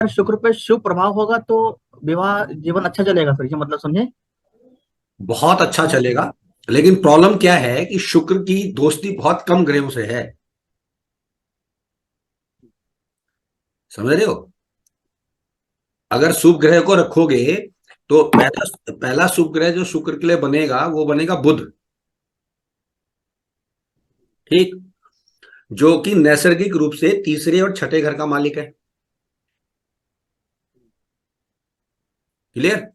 शुक्र पे शुभ प्रभाव होगा तो विवाह जीवन अच्छा चलेगा, फिर ये मतलब समझे। बहुत अच्छा चलेगा। लेकिन प्रॉब्लम क्या है कि शुक्र की दोस्ती बहुत कम ग्रहों से है। समझ रहे हो? अगर शुभ ग्रह को रखोगे तो पहला पहला शुभ ग्रह जो शुक्र के लिए बनेगा वो बनेगा बुध। ठीक। जो कि नैसर्गिक रूप से तीसरे और छठे घर का मालिक है। क्लियर?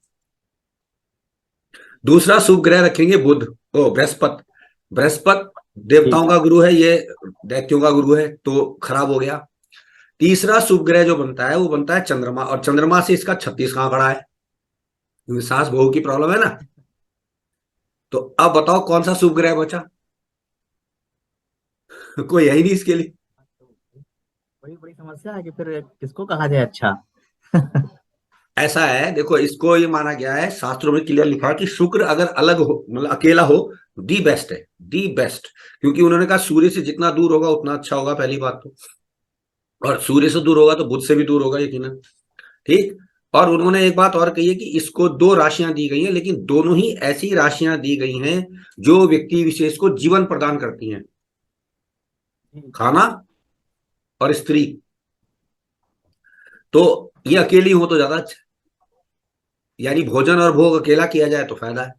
दूसरा शुभ ग्रह रखेंगे बुध। ओ बृहस्पति। बृहस्पति जी देवताओं का गुरु है, ये दैत्यों का गुरु है, तो खराब हो गया। तीसरा शुभ ग्रह जो बनता है वो बनता है चंद्रमा, और चंद्रमा से इसका 36 कहां खड़ा है, क्योंकि सास बहू की प्रॉब्लम है ना। तो अब बताओ कौन सा शुभ ग्रह बचा? कोई है ही नहीं इसके लिए। बड़ी बड़ी समस्या है कि फिर किसको कहा जाए अच्छा। ऐसा है, देखो, इसको ये माना गया है, शास्त्रों में क्लियर लिखा है कि शुक्र अगर अलग हो, मतलब अकेला हो, दी बेस्ट है, दी बेस्ट। क्योंकि उन्होंने कहा सूर्य से जितना दूर होगा उतना अच्छा होगा, पहली बात तो। और सूर्य से दूर होगा तो बुध से भी दूर होगा यकीनन। ठीक। और उन्होंने एक बात और कही है कि इसको दो राशियां दी गई हैं, लेकिन दोनों ही ऐसी राशियां दी गई हैं जो व्यक्ति विशेष को जीवन प्रदान करती हैं। जी खाना और स्त्री। तो ये अकेली हो तो ज्यादा अच्छा। यानी भोजन और भोग अकेला किया जाए तो फायदा है।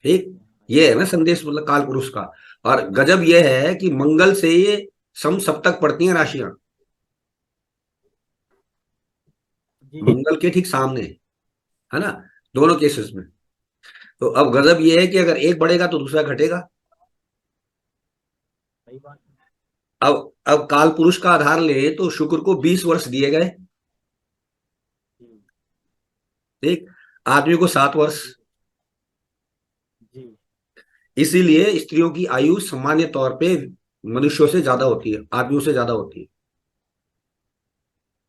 ठीक। ये है ना संदेश, मतलब काल पुरुष का। और गजब ये है कि मंगल से ये सम सप्तक पड़ती हैं राशियां। जी। मंगल के ठीक सामने है ना, दोनों केसेस में। तो अब गजब ये है कि अगर एक बढ़ेगा तो दूसरा घटेगा। सही बात है। अब काल पुरुष का आधार ले तो शुक्र को 20 वर्ष दिए गए। जी ठीक। आदमी को 7 वर्ष। जी। इसीलिए स्त्रियों की आयु सामान्य तौर पे मनुष्यों से ज्यादा होती है, आदमियों से ज्यादा होती है।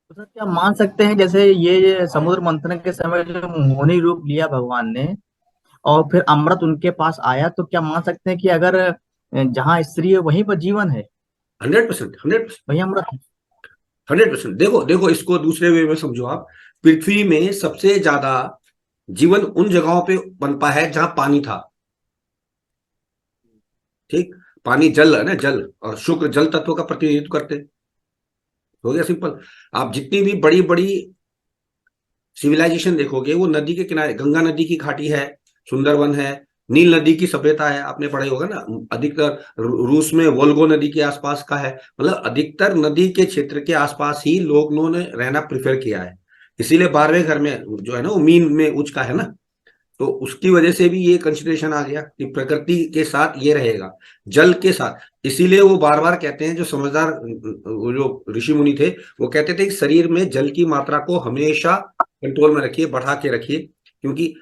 तो सर क्या मान सकते हैं, जैसे ये समुद्र मंथन के समय जो मोहिनी रूप लिया भगवान ने और फिर अमृत उनके पास आया, तो क्या मान सकते हैं कि अगर जहाँ स्त्री है वहीं पर जीवन है, 100%, 100%। वहीं अमृत है। 100%। देखो देखो, इसको दूसरे वे में समझो आप। पृथ्वी में सबसे ज्यादा जीवन उन जगहों पे पनपा है जहां पानी था। ठीक। पानी जल है ना, जल, और शुक्र जल तत्व का प्रतिनिधित्व करते हैं। हो गया सिंपल। आप जितनी भी बड़ी बड़ी सिविलाइजेशन देखोगे वो नदी के किनारे, गंगा नदी की घाटी है, सुंदरवन है, नील नदी की सभ्यता है, आपने पढ़ा ही होगा ना। अधिकतर रूस में वोल्गो नदी के आसपास का है, मतलब अधिकतर नदी के क्षेत्र के आसपास ही लोगों ने रहना प्रिफर किया है। इसीलिए 12वें घर में जो है ना वो मीन में उच्च का है ना। तो उसकी वजह से भी ये कंसिडरेशन आ गया कि प्रकृति के साथ ये रहेगा, जल के साथ। इसीलिए वो बार बार कहते हैं, जो समझदार वो जो ऋषि मुनि थे, वो कहते थे कि शरीर में जल की मात्रा को हमेशा कंट्रोल में रखिए, बढ़ा के रखिए। क्योंकि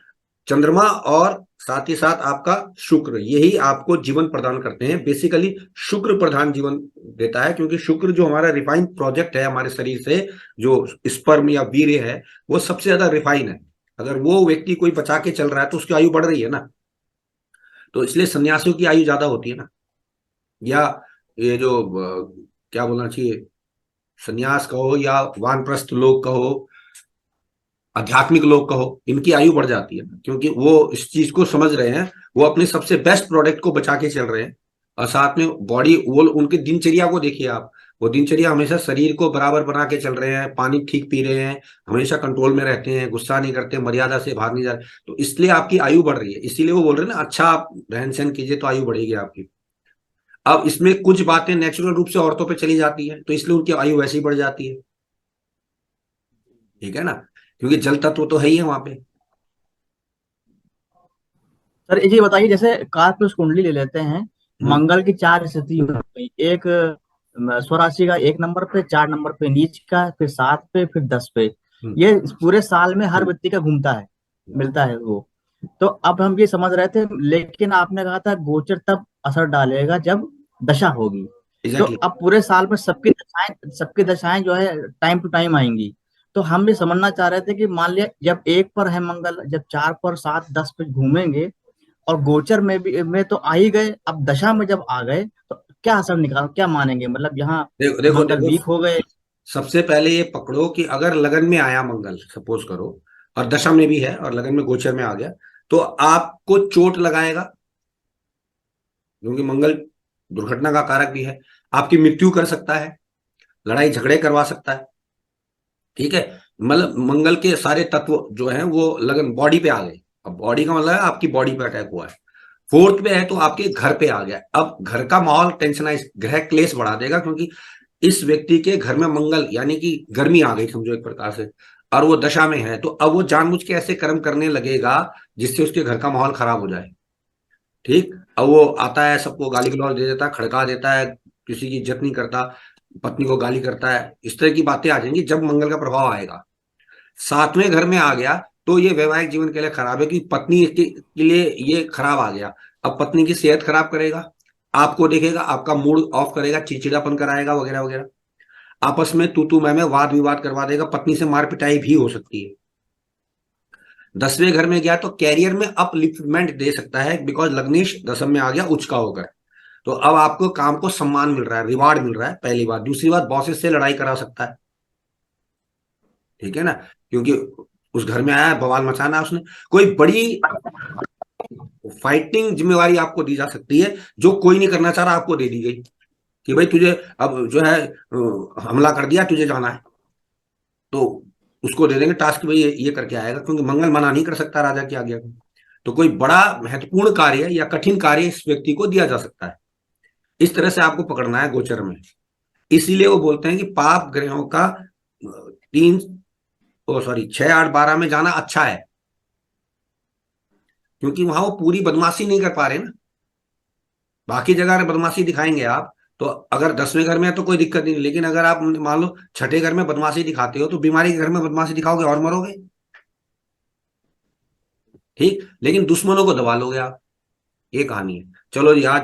चंद्रमा और साथ ही साथ आपका शुक्र, यही आपको जीवन प्रदान करते हैं बेसिकली। शुक्र प्रधान जीवन देता है, क्योंकि शुक्र जो हमारा रिफाइन प्रोजेक्ट है हमारे शरीर से, जो स्पर्म या वीर्य है, वो सबसे ज्यादा रिफाइन है। अगर वो व्यक्ति कोई बचा के चल रहा है तो उसकी आयु बढ़ रही है ना। तो इसलिए सन्यासियों की आयु ज्यादा होती है ना। या ये जो क्या बोलना चाहिए, सन्यास कहो या वानप्रस्थ लोग कहो, आध्यात्मिक लोग कहो, इनकी आयु बढ़ जाती है ना, क्योंकि वो इस चीज को समझ रहे हैं। वो अपने सबसे बेस्ट प्रोडक्ट को बचा के चल रहे हैं। और साथ में बॉडी, वो उनकी दिनचर्या को देखिए आप। वो दिनचर्या हमेशा शरीर को बराबर बना के चल रहे हैं, पानी ठीक पी रहे हैं, हमेशा कंट्रोल में रहते हैं, गुस्सा नहीं करते, मर्यादा से भाग नहीं जा रहे, तो इसलिए आपकी आयु बढ़ रही है। इसीलिए वो बोल रहे हैं ना, अच्छा आप रहन सहन कीजिए तो आयु बढ़ेगी आपकी। अब इसमें कुछ बातें नेचुरल रूप से औरतों पे चली जाती हैं, तो इसलिए उनकी आयु वैसे ही बढ़ जाती है। ठीक है ना, क्योंकि जल तत्व तो है ही है वहां पे। सर एक ये बताइए, जैसे कालपुरुष कुंडली ले लेते हैं, हम्म। मंगल की चार स्थिति हो गई, एक स्वराशि का 1 नंबर पे, 4 नंबर पे नीच का, फिर 7 पे, फिर 10 पे। हम्म। ये पूरे साल में हर व्यक्ति का घूमता है, मिलता है वो। तो अब हम ये समझ रहे थे, लेकिन आपने कहा था गोचर तब असर डालेगा जब दशा होगी। तो एग्जैक्टली। अब पूरे साल में सबकी दशाएं जो है टाइम टू टाइम आएंगी। तो हम भी समझना चाह रहे थे कि मान लिया जब 1 पर है मंगल, जब 4 पर 7 10 पे घूमेंगे और गोचर में भी में तो आ ही गए, अब दशा में जब आ गए तो क्या असर निकाल, क्या मानेंगे, मतलब यहाँ देखो देखो मंगल देखो, वीक हो गए। सबसे पहले ये पकड़ो कि अगर लगन में आया मंगल, सपोज करो, और दशा में भी है और लगन में गोचर में आ गया, तो आपको चोट लगाएगा, क्योंकि मंगल दुर्घटना का कारक भी है। आपकी मृत्यु कर सकता है, लड़ाई झगड़े करवा सकता है। ठीक है, मतलब मंगल के सारे तत्व जो हैं वो लगन बॉडी पे आ गए। अब बॉडी का मतलब है आपकी बॉडी पे अटैक हुआ है। फोर्थ पे है तो आपके घर पे आ गया। अब घर का माहौल टेंशनाइज, ग्रह क्लेश बढ़ा देगा, क्योंकि इस व्यक्ति के घर में मंगल यानी कि गर्मी आ गई समझो एक प्रकार से, और वो दशा में है, तो अब वो जानबूझ के ऐसे कर्म करने लगेगा जिससे उसके घर का माहौल खराब हो जाए। ठीक, अब वो आता है, सबको गाली गलौज दे देता है, खड़का देता है, किसी की इज्जत नहीं करता, पत्नी को गाली करता है, इस तरह की बातें आ जाएंगी जब मंगल का प्रभाव आएगा। सातवें घर में आ गया तो ये वैवाहिक जीवन के लिए खराब है, कि पत्नी के लिए ये खराब आ गया। अब पत्नी की सेहत खराब करेगा, आपको देखेगा, आपका मूड ऑफ करेगा, चिड़चिड़ापन कराएगा वगैरह वगैरह। आपस में तू तू मैं वाद विवाद करवा देगा, पत्नी से मार पिटाई भी हो सकती है। 10वें घर में गया तो कैरियर में अपलिफ्टमेंट दे सकता है, बिकॉज लग्नेश दसम में आ गया उच्च का होकर। तो अब आपको काम को सम्मान मिल रहा है, रिवार्ड मिल रहा है, पहली बात। दूसरी बात, बॉसेस से लड़ाई करा सकता है। ठीक है ना, क्योंकि उस घर में आया है, बवाल मचाना है उसने। कोई बड़ी फाइटिंग जिम्मेवारी आपको दी जा सकती है जो कोई नहीं करना चाह रहा, आपको दे दी गई कि भाई तुझे अब जो है हमला कर दिया, तुझे जाना है, तो उसको दे देंगे टास्क, भाई ये करके आएगा, क्योंकि मंगल मना नहीं कर सकता राजा की आज्ञा को। तो कोई बड़ा महत्वपूर्ण कार्य या कठिन कार्य इस व्यक्ति को दिया जा सकता है। इस तरह से आपको पकड़ना है गोचर में। इसीलिए वो बोलते हैं कि पाप ग्रहों का 6 8 12 में जाना अच्छा है, क्योंकि वहां वो पूरी बदमाशी नहीं कर पा रहे ना। बाकी जगह बदमाशी दिखाएंगे आप, तो अगर 10वें घर में है तो कोई दिक्कत नहीं, लेकिन अगर आप मान लो छठे घर में बदमाशी दिखाते हो, तो बीमारी के घर में बदमाशी दिखाओगे और मरोगे। ठीक, लेकिन दुश्मनों को दबा लोगे आप, ये कहानी है। चलो जी, आज